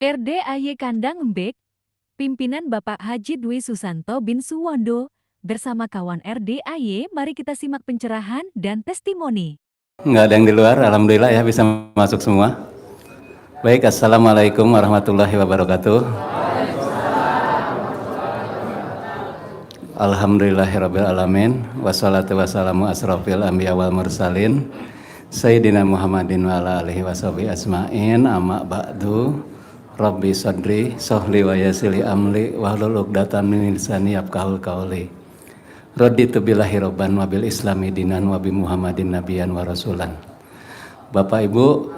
RDAY Kandang Embek, pimpinan Bapak Haji Dwi Susanto bin Suwondo, bersama kawan RDAY, mari kita simak pencerahan dan testimoni. Nggak ada yang di luar, alhamdulillah ya bisa masuk semua. Baik, assalamualaikum warahmatullahi wabarakatuh. Alhamdulillahirrabbilalamin. Wassalatu wassalamu asrafil anbiya wal mursalin Sayyidina Muhammadin wa ala alihi washabihi asma'in. Amma ba'du. Rabbi sadri sohli wa yasili amli wahlul uqdatan min lisani yafqahul qawli. Raditu billahi robban wa bil islami dinan wa bi Muhammadin nabiyan wa rasulan. Bapak Ibu,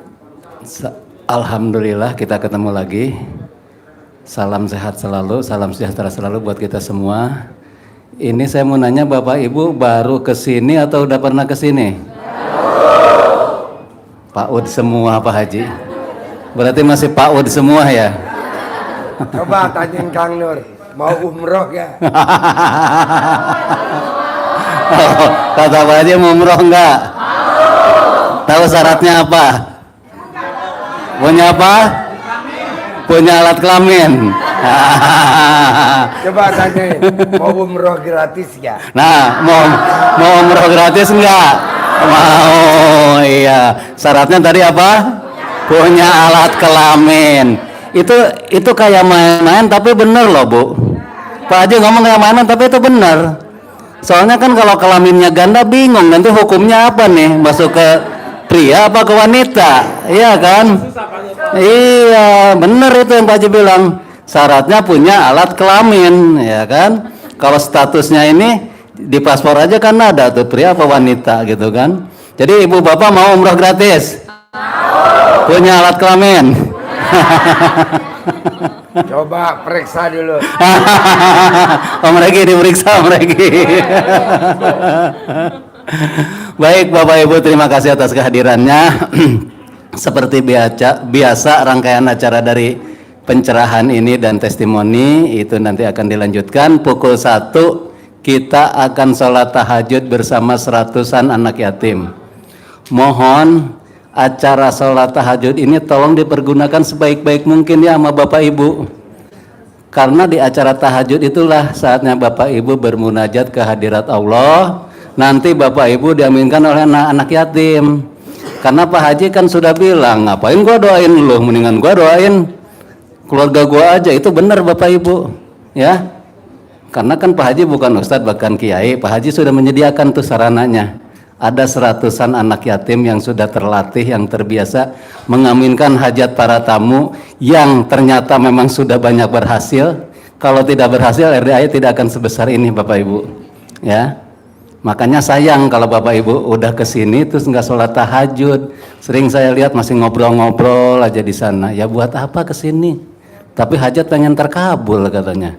alhamdulillah kita ketemu lagi. Salam sehat selalu, salam sejahtera selalu buat kita semua. Ini saya mau nanya, Bapak Ibu baru kesini atau udah pernah kesini? PAUD semua Pak Haji. Berarti masih PAUD semua ya? Coba tanyain Kang Nur, mau umroh ya? Oh, kata Pak Haji mau umroh enggak? Tahu syaratnya apa? Punya apa? Punya alat kelamin. Coba tanyain, mau umroh gratis ya? Nah, mau umroh gratis enggak? Mau, iya. Syaratnya tadi apa? Punya alat kelamin. Itu kayak main-main tapi bener loh Bu. Pak Haji ngomong kayak mainan tapi itu bener. Soalnya kan kalau kelaminnya ganda bingung nanti hukumnya apa nih, masuk ke pria apa ke wanita, iya kan? Iya, bener itu yang Pak Haji bilang. Syaratnya punya alat kelamin, ya kan? Kalau statusnya ini di paspor aja kan ada tuh pria apa wanita gitu kan? Jadi ibu bapak mau umroh gratis? Punya alat kelamin? Coba periksa dulu. Om Regi diperiksa Om Regi. Baik Bapak Ibu, terima kasih atas kehadirannya. Seperti biasa rangkaian acara dari pencerahan ini dan testimoni itu nanti akan dilanjutkan pukul 1 kita akan sholat tahajud bersama 100-an anak yatim. Mohon acara sholat tahajud ini tolong dipergunakan sebaik-baik mungkin ya sama Bapak Ibu, karena di acara tahajud itulah saatnya Bapak Ibu bermunajat ke hadirat Allah. Nanti Bapak Ibu diaminkan oleh anak-anak yatim. Karena Pak Haji kan sudah bilang, ngapain gua doain lu, mendingan gua doain keluarga gua aja. Itu benar Bapak Ibu ya, karena kan Pak Haji bukan ustadz bahkan kiai. Pak Haji sudah menyediakan tuh sarananya. Ada 100-an anak yatim yang sudah terlatih, yang terbiasa mengaminkan hajat para tamu, yang ternyata memang sudah banyak berhasil. Kalau tidak berhasil, RDAY tidak akan sebesar ini Bapak Ibu ya. Makanya sayang kalau Bapak Ibu udah kesini terus nggak sholat tahajud. Sering saya lihat masih ngobrol-ngobrol aja di sana. Ya buat apa kesini? Tapi hajat pengen terkabul katanya.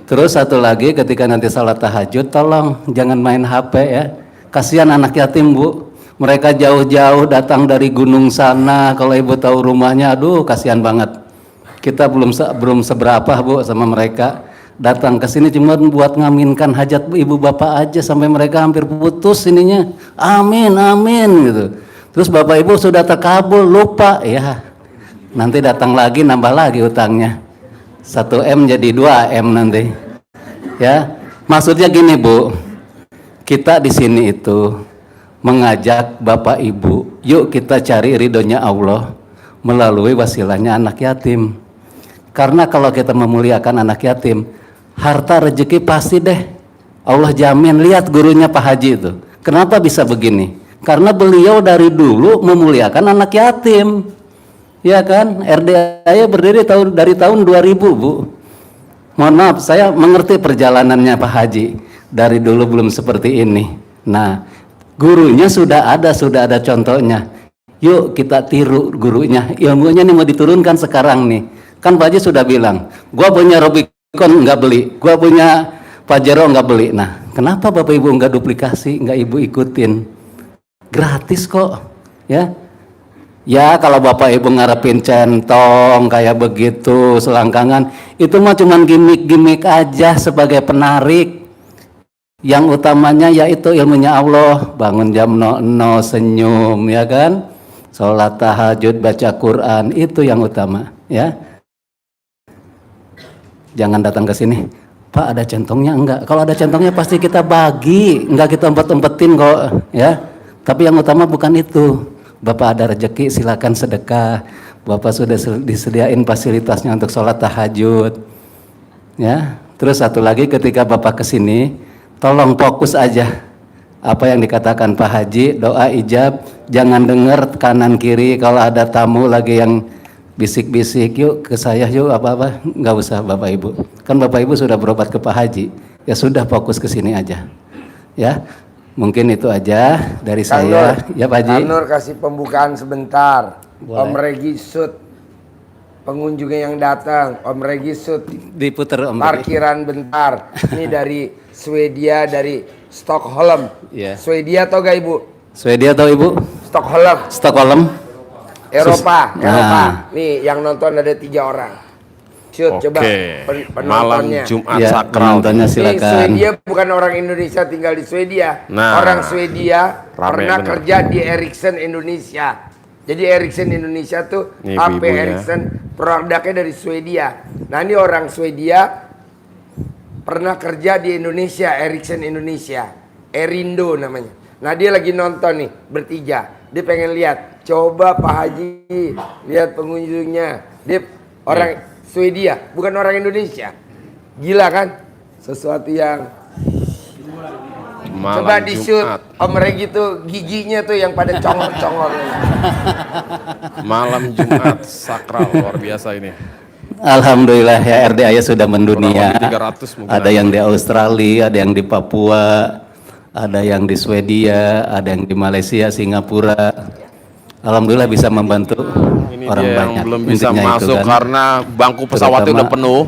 Terus satu lagi, ketika nanti sholat tahajud tolong jangan main HP ya. Kasihan anak yatim Bu, mereka jauh-jauh datang dari gunung sana. Kalau Ibu tahu rumahnya, aduh kasihan banget. Kita belum seberapa Bu sama mereka. Datang ke sini cuma buat ngaminkan hajat ibu bapak aja sampai mereka hampir putus ininya. Amin amin gitu. Terus Bapak Ibu sudah terkabul, lupa ya. Nanti datang lagi nambah lagi utangnya. 1M jadi 2M nanti. Ya, maksudnya gini Bu, kita di sini itu mengajak Bapak Ibu, yuk kita cari ridhonya Allah melalui wasilahnya anak yatim. Karena kalau kita memuliakan anak yatim, harta rezeki pasti deh Allah jamin. Lihat gurunya Pak Haji itu, kenapa bisa begini? Karena beliau dari dulu memuliakan anak yatim. Ya kan, RDAY berdiri dari tahun 2000 Bu. Mohon maaf, saya mengerti perjalanannya Pak Haji. Dari dulu belum seperti ini. Nah, gurunya sudah ada contohnya. Yuk kita tiru gurunya. Ilmunya nih mau diturunkan sekarang nih. Kan Pak Haji sudah bilang, gua punya Rubicon nggak beli, gua punya Pajero nggak beli. Nah, kenapa Bapak Ibu nggak duplikasi, nggak Ibu ikutin? Gratis kok, ya. Ya kalau Bapak Ibu ngarepin centong kayak begitu selangkangan, itu mah cuman gimmick aja sebagai penarik. Yang utamanya yaitu ilmunya Allah. Bangun jam 00 senyum ya kan, sholat tahajud, baca Quran, itu yang utama ya. Jangan datang ke sini, Pak ada centongnya enggak? Kalau ada centongnya pasti kita bagi, enggak kita umpet-umpetin kok, ya. Tapi yang utama bukan itu. Bapak ada rezeki silakan sedekah. Bapak sudah disediain fasilitasnya untuk sholat tahajud, ya. Terus satu lagi ketika Bapak kesini, tolong fokus aja apa yang dikatakan Pak Haji, doa ijab, jangan dengar kanan kiri. Kalau ada tamu lagi yang bisik-bisik, yuk ke saya yuk apa-apa, nggak usah Bapak Ibu. Kan Bapak Ibu sudah berobat ke Pak Haji, ya sudah fokus ke sini aja. Ya, mungkin itu aja dari Kang saya. Nur, Ya Pak Haji. Kang Nur kasih pembukaan sebentar. Boleh. Om Regi Sud, pengunjungnya yang datang. Om Regi Sud, Diputer Om Regi. parkiran bentar. Ini dari Swedia, dari Stockholm. Iya. Swedia atau gak Ibu? Swedia atau Ibu? Stockholm, Stockholm. Eropa. Nah. Eropa. Nih yang nonton ada 3 orang. Shoot, coba malam penontonnya. Jumat Ya, sakral. penontonnya Ini silakan. Swedia bukan orang Indonesia tinggal di Swedia. Nah, Orang Swedia rame pernah bener. kerja di Ericsson Indonesia. Jadi Ericsson Indonesia tuh Ini HP ibu-ibu ya. Ericsson produknya dari Swedia. Nah ini orang Swedia pernah kerja di Indonesia, Ericsson Indonesia, Erindo namanya. Nah dia lagi nonton nih bertiga. Dia pengen lihat. Coba Pak Haji lihat pengunjungnya. Dia orang Swedia, bukan orang Indonesia. Gila kan? Sesuatu yang Malam coba di shoot. Jumat. Om Regi tuh giginya tuh yang pada congor-congor. Malam Jumat sakral luar biasa ini. Alhamdulillah ya RDAY sudah mendunia. Kurang lebih 300 mungkin Ada yang di Australia, ada yang di Papua, ada yang di Swedia, ada yang di Malaysia, Singapura. Alhamdulillah bisa membantu Ini orang dia banyak. yang belum bisa Intinya itu masuk kan. karena bangku pesawatnya Terutama- udah penuh.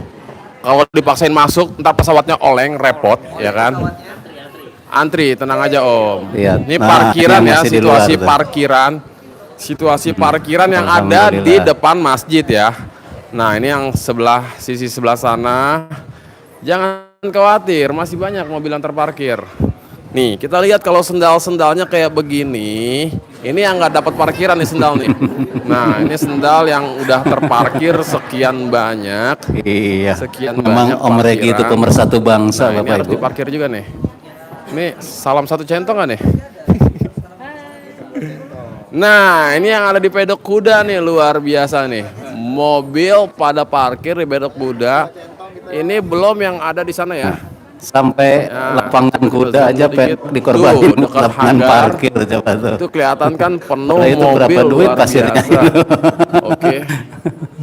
Kalau dipaksain masuk, ntar pesawatnya oleng, repot, ya kan? Antri, tenang aja Om. Lihat. Ini Nah, parkiran yang ya, masih di situasi luar tuh. parkiran. Situasi parkiran yang ada di Alhamdulillah. depan masjid ya. Nah, ini yang sisi sebelah sana. Jangan khawatir, masih banyak mobil yang terparkir. Nih, kita lihat kalau sendal-sendalnya kayak begini, ini yang nggak dapat parkiran nih sendal nih. Nah, ini sendal yang udah terparkir sekian banyak. Iya. Sekian Memang banyak Om Regi itu parkiran. pemersatu bangsa Nah, ini Bapak harus Ibu. diparkir juga nih. Ini salam satu centong nggak nih? Nah, ini yang ada di pedok kuda nih luar biasa nih. Mobil pada parkir di pedok kuda. Ini belum yang ada di sana ya. Sampai Ya, lapangan kuda zoom aja dikit. dikorbanin Tuh, dekat lapangan hanggar. parkir coba tuh. Itu kelihatan kan penuh Nah, itu mobil berapa duit luar pasirnya biasa. itu? Oke.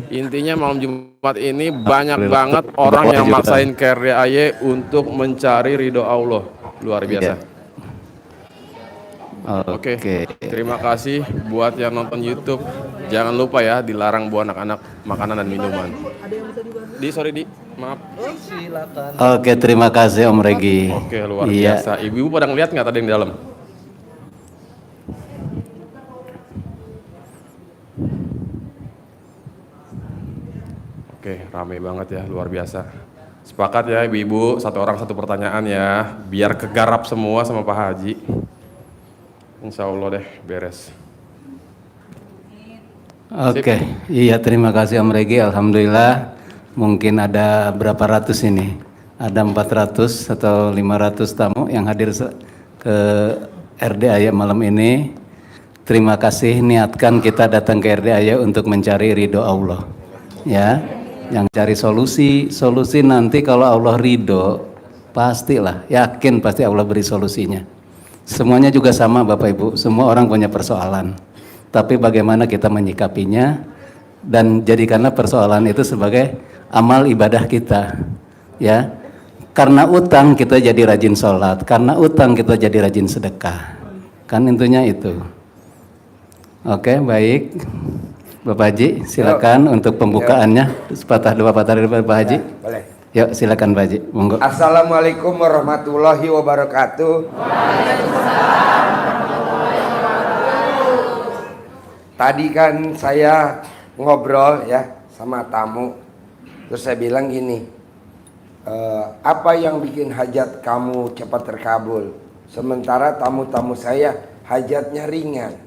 Intinya malam Jumat ini banyak Alhamdulillah. banget orang yang Juga. maksain ke RDAY untuk mencari ridho Allah. Luar biasa. Oke, terima kasih buat yang nonton YouTube. Jangan lupa ya, dilarang buat anak-anak makanan dan minuman. Sorry di, maaf. Oke, terima kasih Om Regi. Oke, luar Iya. biasa. Ibu-ibu pada ngeliat nggak tadi yang di dalam? Oke, rame banget ya, luar biasa. Sepakat ya ibu-ibu, satu orang satu pertanyaan ya, biar kegarap semua sama Pak Haji. Insya Allah deh, beres. Oke, iya terima kasih Om Regi. Alhamdulillah, mungkin ada berapa ratus ini? Ada 400 atau 500 tamu yang hadir ke RDAY malam ini. Terima kasih, niatkan kita datang ke RDAY untuk mencari ridho Allah. Ya, yang cari solusi nanti kalau Allah ridho, pastilah, yakin pasti Allah beri solusinya. Semuanya juga sama Bapak Ibu, semua orang punya persoalan. Tapi bagaimana kita menyikapinya dan jadikanlah persoalan itu sebagai amal ibadah kita. Ya, karena utang kita jadi rajin sholat, karena utang kita jadi rajin sedekah. Kan intinya itu. Oke, baik. Bapak Haji, silakan untuk pembukaannya. Sepatah dua patah dari Bapak Haji. Boleh. Yuk, silakan Pak Haji. Monggo. Assalamualaikum warahmatullahi wabarakatuh. Tadi kan saya ngobrol ya sama tamu, terus saya bilang gini, apa yang bikin hajat kamu cepat terkabul? Sementara tamu-tamu saya hajatnya ringan,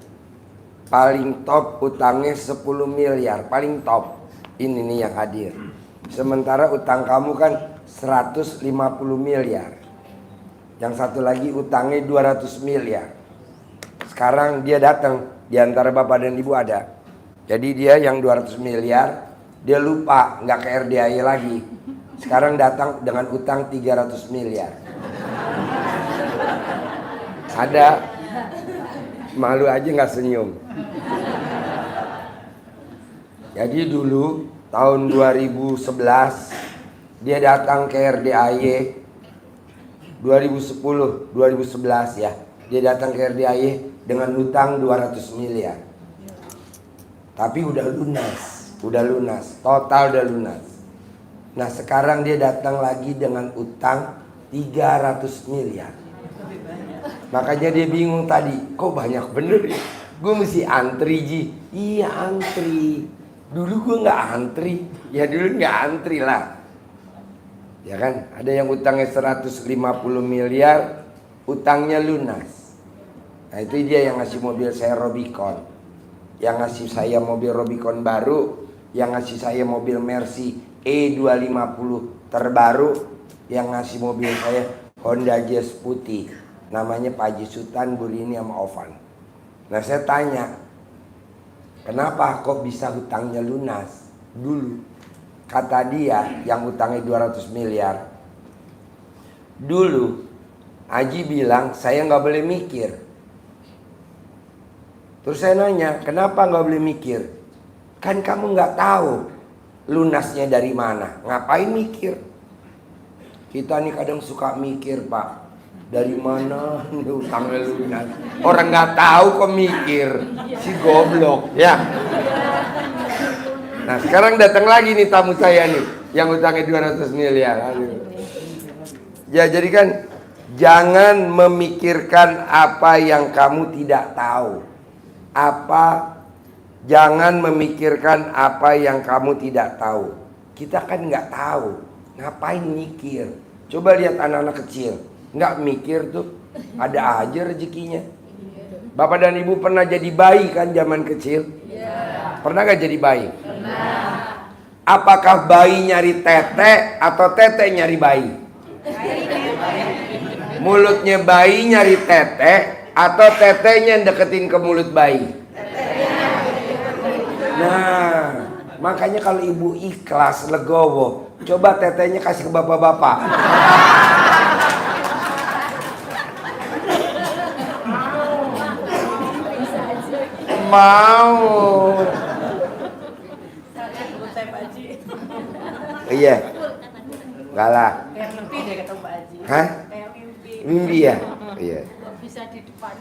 paling top utangnya 10 miliar, paling top. Ini nih yang hadir. Sementara utang kamu kan 150 miliar. Yang satu lagi utangnya 200 miliar. Sekarang dia datang, di antara bapak dan ibu ada. Jadi dia yang 200 miliar, dia lupa, nggak ke RDAY lagi. Sekarang datang dengan utang 300 miliar. Ada, malu aja nggak senyum. Jadi dulu tahun 2011 dia datang ke RDAY 2010, 2011 ya. Dia datang ke RDAY dengan utang 200 miliar. Tapi udah lunas, total udah lunas. Nah sekarang dia datang lagi dengan utang 300 miliar. Makanya dia bingung tadi, kok banyak bener ya? Gue mesti antri Ji. Iya antri. Dulu gue nggak antri. Ya dulu nggak antri lah. Ya kan, ada yang utangnya 150 miliar, utangnya lunas. Nah itu dia yang ngasih mobil saya Rubicon, yang ngasih saya mobil Rubicon baru, yang ngasih saya mobil Mercy E250 terbaru, yang ngasih mobil saya Honda Jazz putih, namanya Pak Haji Sultan, Burini sama Ovan. Nah saya tanya, kenapa kok bisa hutangnya lunas dulu? Kata dia yang utangnya 200 miliar. Dulu Haji bilang saya nggak boleh mikir. Terus saya nanya, kenapa nggak boleh mikir? Kan kamu nggak tahu lunasnya dari mana. Ngapain mikir? Kita nih kadang suka mikir Pak. Dari mana utangnya lunas? Orang nggak tahu kok mikir. Si goblok ya. Nah sekarang datang lagi nih tamu saya nih, yang utangnya 200 miliar. Aduh. Ya jadi kan jangan memikirkan apa yang kamu tidak tahu. Jangan memikirkan apa yang kamu tidak tahu. Kita kan nggak tahu, ngapain mikir? Coba lihat anak-anak kecil, nggak mikir tuh, ada aja rezekinya. Bapak dan ibu pernah jadi bayi kan zaman kecil? Pernah gak jadi bayi? Pernah. Apakah bayi nyari tete atau tete nyari bayi? Mulutnya bayi nyari tete atau tetenya yang deketin ke mulut bayi? Nah, makanya kalau ibu ikhlas, legowo, coba tetenya kasih ke bapak-bapak. Mau. Iya. Enggak lah. Kayak mimpi deh kata Mbak Haji. Hah? Kayak mimpi. Mimpi ya? Iya. Nggak bisa di depan.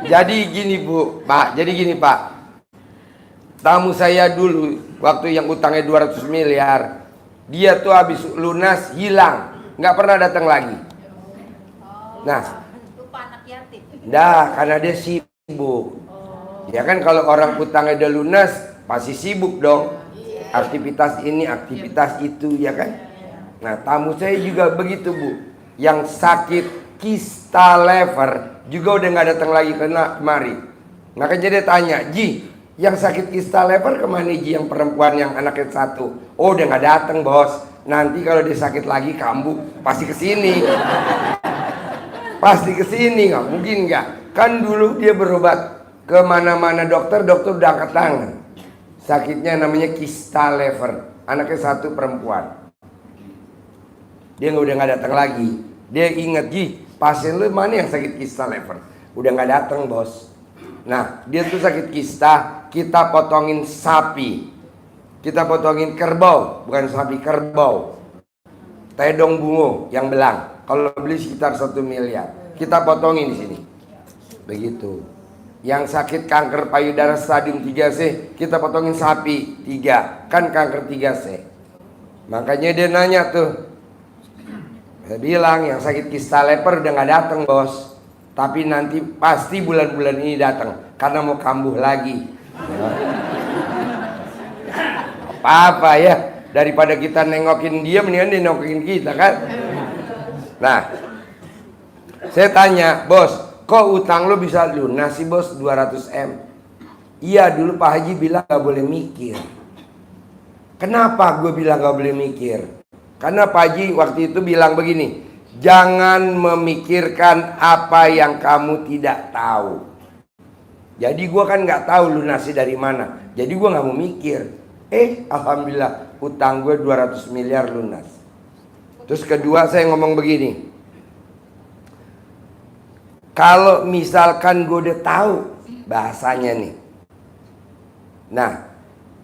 Jadi gini Bu, Pak. Jadi gini Pak. Tamu saya dulu waktu yang utangnya 200 miliar, dia tuh habis lunas hilang, nggak pernah datang lagi. Nah, Lupa anak yatim. karena dia sibuk. Ya kan kalau orang utangnya udah lunas, pasti sibuk dong. Aktivitas ini, aktivitas itu, ya kan? Nah, tamu saya juga begitu Bu. Yang sakit kista lever juga udah nggak datang lagi kemari. Makanya dia tanya, Ji, yang sakit kista lever kemana Ji? Yang perempuan yang anaknya satu. Oh, udah nggak datang bos. Nanti kalau dia sakit lagi kambuh, pasti kesini. Pasti kesini, nggak mungkin nggak. Kan dulu dia berobat ke mana-mana dokter udah angkat tangan. Sakitnya namanya kista lever, anaknya satu perempuan. Dia udah nggak datang lagi. Dia ingat, Ji, pasien lu mana yang sakit kista lever? Udah nggak datang bos. Nah, dia tuh sakit kista, kita potongin sapi, kita potongin kerbau, bukan sapi, kerbau. Tedong bungo yang belang. Kalau beli sekitar 1 miliar, kita potongin di sini. Begitu. Yang sakit kanker payudara stadium 3C, kita potongin sapi 3, kan kanker 3C. Makanya dia nanya tuh, saya bilang yang sakit kista lever udah nggak datang bos, tapi nanti pasti bulan-bulan ini datang karena mau kambuh lagi. Apa-apa ya, daripada kita nengokin dia, mendingan dia nengokin kita kan. Nah, saya tanya, bos, kok utang lo bisa lunas sih bos 200 M? Iya, dulu Pak Haji bilang gak boleh mikir. Kenapa gue bilang gak boleh mikir? Karena Pak Haji waktu itu bilang begini, jangan memikirkan apa yang kamu tidak tahu. Jadi gue kan gak tahu lunasnya dari mana. Jadi gue gak mau mikir. Alhamdulillah utang gue 200 miliar lunas. Terus kedua saya ngomong begini, kalau misalkan gue udah tahu bahasanya nih, nah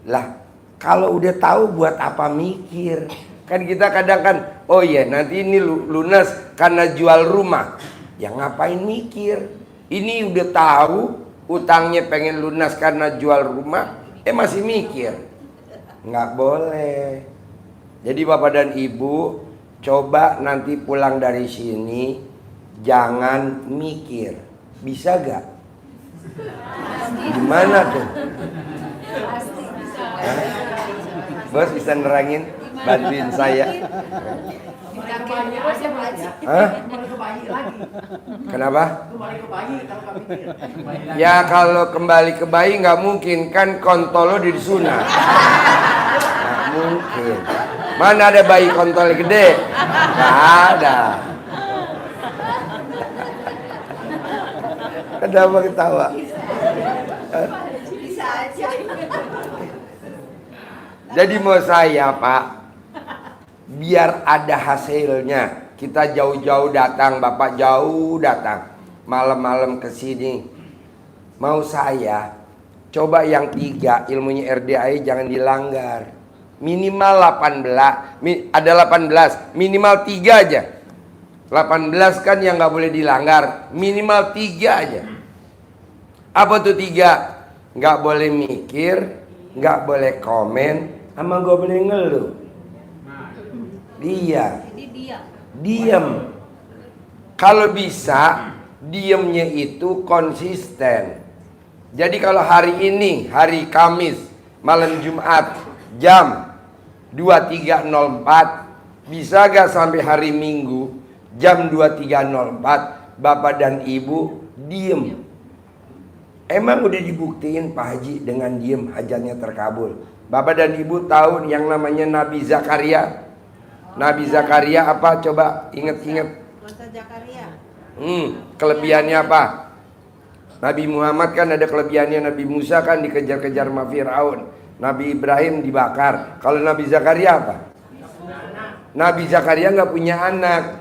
lah kalau udah tahu buat apa mikir? Kan kita kadang kan, oh iya nanti ini lunas karena jual rumah. Ya ngapain mikir? Ini udah tahu utangnya pengen lunas karena jual rumah, masih mikir. Nggak boleh. Jadi Bapak dan Ibu, coba nanti pulang dari sini jangan mikir. Bisa gak? Gimana tuh? Hah? Bos bisa nerangin? Bantuin saya. Hah? Kenapa? Ya kalau kembali ke bayi nggak mungkin, kan kontol lo disunat. Nggak mungkin. Mana ada bayi kontol gede? Nggak ada. Kenapa ketawa? Bisa aja. Jadi mau saya Pak, biar ada hasilnya. Kita jauh-jauh datang, Bapak jauh datang, malam-malam ke sini. Mau saya coba yang 3 ilmunya RDAI jangan dilanggar. Minimal 18, ada 18, minimal 3 aja. 18 kan yang nggak boleh dilanggar, minimal 3 aja. Apa tuh 3? Nggak boleh mikir, nggak boleh komen, sama nggak boleh ngeluh. Jadi Diam. Kalau bisa, diamnya itu konsisten. Jadi kalau hari ini, hari Kamis, malam Jumat, jam 23.04, bisa gak sampai hari Minggu, jam 23.04, Bapak dan Ibu diem. Emang udah dibuktiin Pak Haji dengan diem hajatnya terkabul. Bapak dan Ibu tahu yang namanya Nabi Zakaria? Nabi Zakaria apa? Coba inget-inget. Masa Zakaria. Kelebihannya apa? Nabi Muhammad kan ada kelebihannya. Nabi Musa kan dikejar-kejar sama Fir'aun. Nabi Ibrahim dibakar. Kalau Nabi Zakaria apa? Nabi Zakaria nggak punya anak.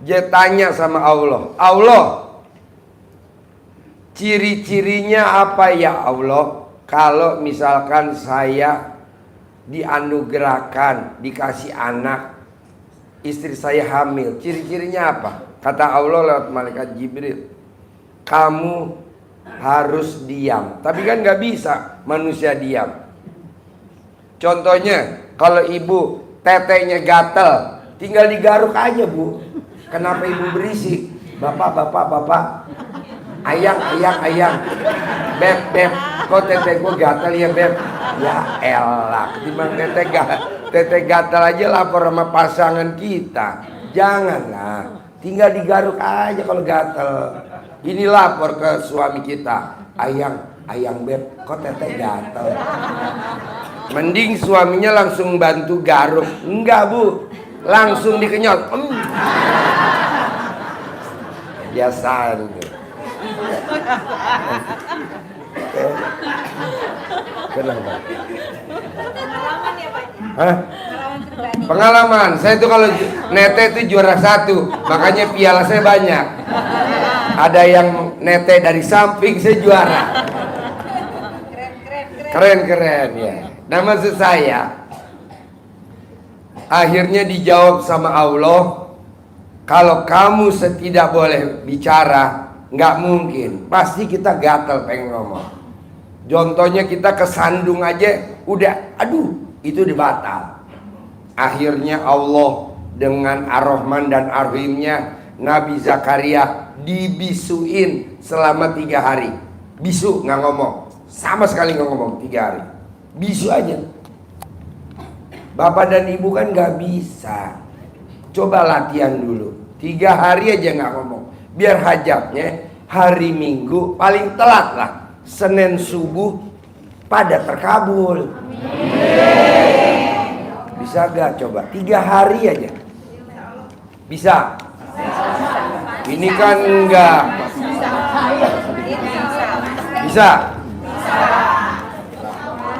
Dia tanya sama Allah, Allah, ciri-cirinya apa ya Allah? Kalau misalkan saya dianugerahkan, dikasih anak, istri saya hamil, ciri-cirinya apa? Kata Allah lewat malaikat Jibril, kamu harus diam. Tapi kan gak bisa manusia diam. Contohnya, kalau ibu tetenya gatel, tinggal digaruk aja Bu. Kenapa ibu berisik? Bapak, ayang, beb, kok tete gue gatel ya beb? Ya elah, ketimbang tete gatel aja lapor sama pasangan kita. Janganlah, tinggal digaruk aja kalau gatel. Ini lapor ke suami kita, ayang beb, kok tete gatel? Mending suaminya langsung bantu garuk. Enggak Bu, langsung dikenyot. Biasaan. Kenapa? Pengalaman ya Pak? Hah? Pengalaman pribadi. Pengalaman, saya tuh kalau nete itu juara 1, makanya piala saya banyak. Ada yang nete dari samping, saya juara. Keren ya. Nah maksud saya, akhirnya dijawab sama Allah, kalau kamu tidak boleh bicara, nggak mungkin. Pasti kita gatal pengen ngomong. Contohnya kita kesandung aja, udah, aduh, itu udah batal. Akhirnya Allah dengan Ar-Rahman dan Ar-Rahimnya, Nabi Zakaria dibisuin selama 3 hari. Bisu, nggak ngomong, sama sekali nggak ngomong 3 hari. Bisu aja. Bapak dan Ibu kan nggak bisa. Coba latihan dulu, 3 hari aja nggak ngomong. Biar hajatnya hari Minggu paling telat lah, Senin subuh pada terkabul. Bisa gak coba 3 hari aja? Bisa? Ini kan enggak. Bisa?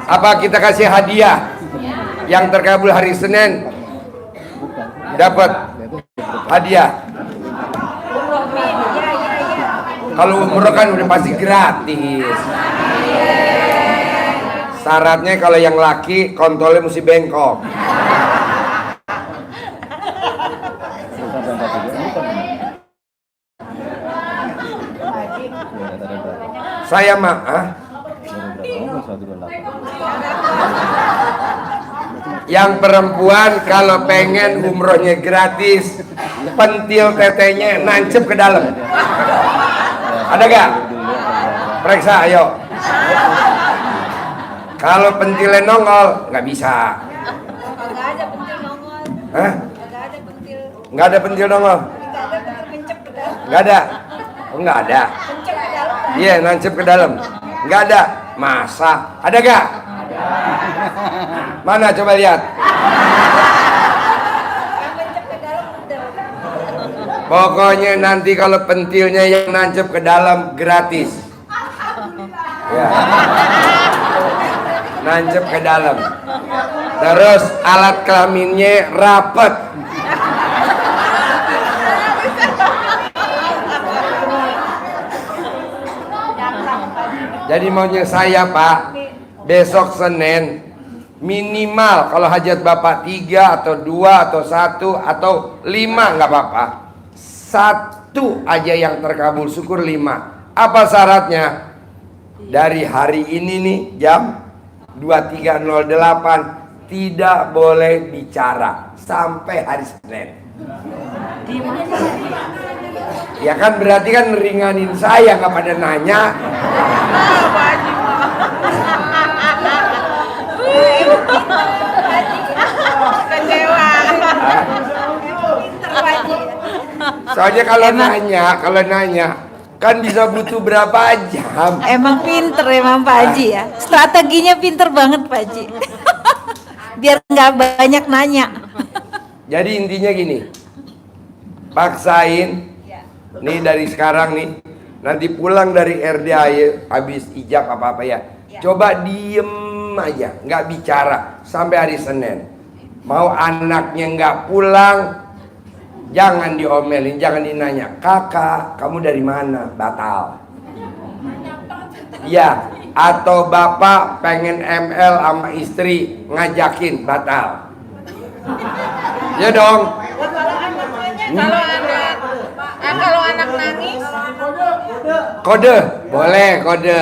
Apa kita kasih hadiah? Yang terkabul hari Senin dapat hadiah. Kalau umroh kan udah pasti gratis. Syaratnya kalau yang laki kontolnya mesti bengkok. Saya mah, yang perempuan kalau pengen umrohnya gratis, pentil tetenya nancep ke dalam. Ada gak? Periksa, ayo. Kalau pentilnya nongol, nggak bisa. Kagak ada pentil nongol. Hah? Kagak ada pentil. Nggak ada pentil nongol? Kagak ada pentil kencep ke dalam. Nggak ada? Oh, nggak ada. Kencep ke dalam. Iya, nancep ke dalam. Nggak ada. Masa? Ada gak? Mana coba lihat. Yang kencep ke dalam udah. Pokoknya nanti kalau pentilnya yang nancep ke dalam gratis. Ya. Nancep ke dalam. Terus alat kelaminnya rapet. Jadi maunya saya, Pak, besok Senin minimal kalau hajat Bapak 3 atau 2 atau 1 atau 5 nggak apa-apa. 1 aja yang terkabul, syukur 5. Apa syaratnya? Dari hari ini nih jam 23.08 tidak boleh bicara sampai hari Senin. Ya kan berarti kan ringanin saya, nggak pada nanya. Kecewa. Pinter Pak Haji. Soalnya kalau nanya kan bisa butuh berapa jam. Emang pinter emang Pak Haji ya. Strateginya pinter banget Pak Haji. Biar nggak banyak nanya. Jadi intinya gini, paksain nih dari sekarang nih, nanti pulang dari RDAY habis ijab apa-apa ya, coba diem aja, nggak bicara sampai hari Senin. Mau anaknya nggak pulang, jangan diomelin, jangan dinanya, kakak kamu dari mana, batal. Ya, atau bapak pengen ML sama istri ngajakin, batal. Ya dong. Kalau anak nangis, Kode, boleh kode,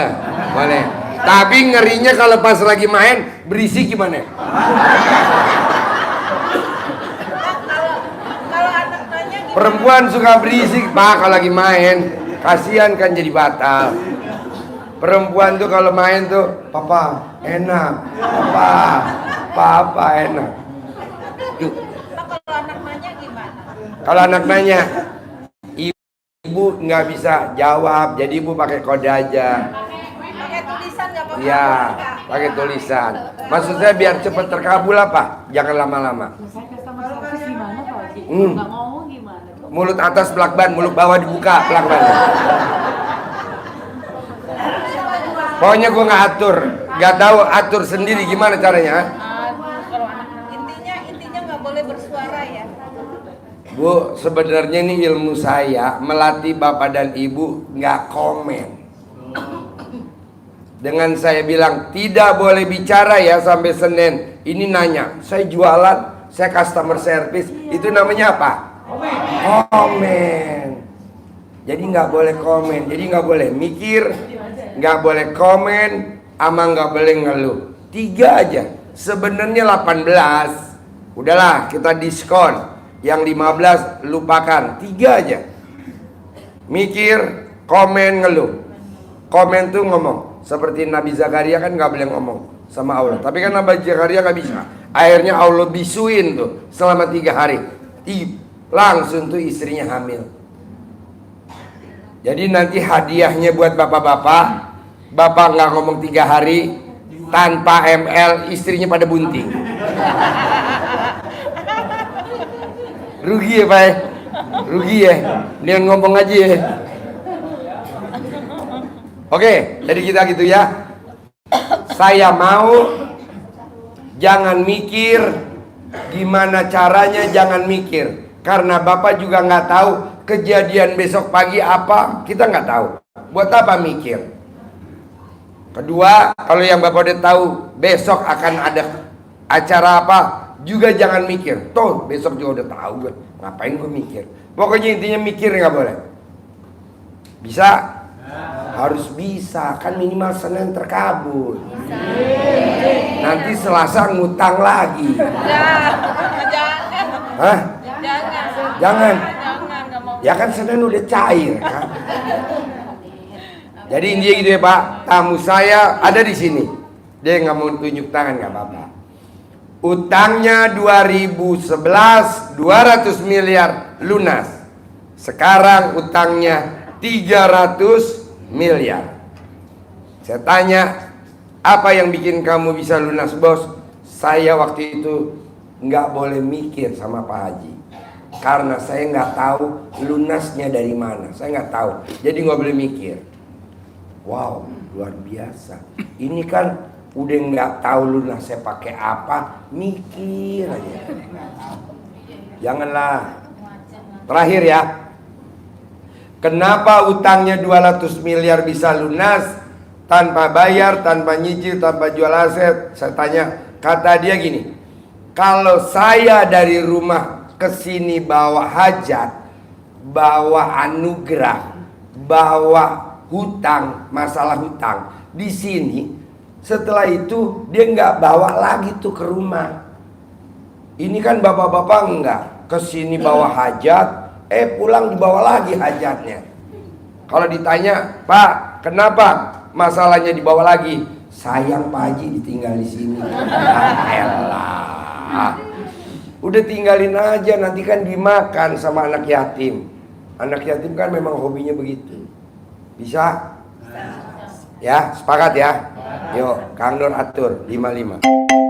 boleh. Tapi ngerinya kalau pas lagi main berisik gimana? kalau anak nanya gimana? Perempuan suka berisik, Pak, kalau lagi main. Kasihan kan jadi batal. Perempuan tuh kalau main tuh, papa enak, papa enak. Tuh. Kalau anak nanya gimana? Kalau anak nanya, ibu nggak bisa jawab, jadi ibu pakai kode aja. Pakai tulisan nggak apa-apa? Iya, pakai tulisan. Maksud saya biar cepat terkabul apa? Jangan lama-lama. Mulut atas pelakban, mulut bawah dibuka pelakban. Pokoknya gue nggak atur, nggak tahu atur sendiri gimana caranya. Intinya nggak boleh bersuara ya. Bu, sebenarnya ini ilmu saya melatih bapak dan ibu nggak komen. Dengan saya bilang tidak boleh bicara ya sampai Senin. Ini nanya, saya jualan, saya customer service, itu namanya apa? Komen. Jadi nggak boleh komen, jadi nggak boleh mikir, nggak boleh komen, ama nggak boleh ngeluh. 3 aja. Sebenarnya 18. Udahlah kita diskon. Yang 15 lupakan. 3 aja. Mikir, komen, ngeluh. Komen tuh ngomong. Seperti Nabi Zakaria kan nggak boleh ngomong sama Allah. Tapi kan Nabi Zakaria nggak bisa. Akhirnya Allah bisuin tuh selama 3 hari. Langsung tuh istrinya hamil. Jadi nanti hadiahnya buat bapak-bapak. Bapak nggak ngomong 3 hari, tanpa ML istrinya pada bunting. Rugi ya Pak ya? Rugi ya? Dia ngomong aja ya. Oke, jadi kita gitu ya. Saya mau jangan mikir gimana caranya, jangan mikir. Karena Bapak juga nggak tahu kejadian besok pagi apa, kita nggak tahu. Buat apa mikir? Kedua, kalau yang Bapak udah tahu besok akan ada acara apa, juga jangan mikir. Toh besok juga udah tahu gue, ngapain gue mikir? Pokoknya intinya mikir nggak boleh. Bisa? Harus bisa, kan minimal Senin terkabul. Nanti Selasa ngutang lagi. Hah? Jangan. Ya kan Senin udah cair kan. Jadi intinya gitu ya Pak. Tamu saya ada di sini. Dia nggak mau tunjuk tangan, nggak apa-apa. Utangnya 2011 200 miliar lunas. Sekarang utangnya 300 miliar. Saya tanya, apa yang bikin kamu bisa lunas bos? Saya waktu itu nggak boleh mikir sama Pak Haji. Karena saya nggak tahu lunasnya dari mana. Saya nggak tahu. Jadi nggak boleh mikir. Wow, luar biasa. Ini kan udah nggak tahu lunasnya pakai apa, mikir aja. Janganlah. Terakhir ya. Kenapa utangnya 200 miliar bisa lunas tanpa bayar, tanpa nyicil, tanpa jual aset? Saya tanya, kata dia gini, kalau saya dari rumah ke sini bawa hajat, bawa anugerah, bawa hutang, masalah hutang, di sini setelah itu dia nggak bawa lagi tuh ke rumah. Ini kan bapak-bapak enggak ke sini bawa hajat, pulang dibawa lagi hajatnya. Kalau ditanya, Pak, kenapa masalahnya dibawa lagi? Sayang Pak Haji ditinggal di sini. Elah. Udah tinggalin aja, nanti kan dimakan sama anak yatim. Anak yatim kan memang hobinya begitu. Bisa? Ya, sepakat ya? Yuk, Kang Nur atur 55.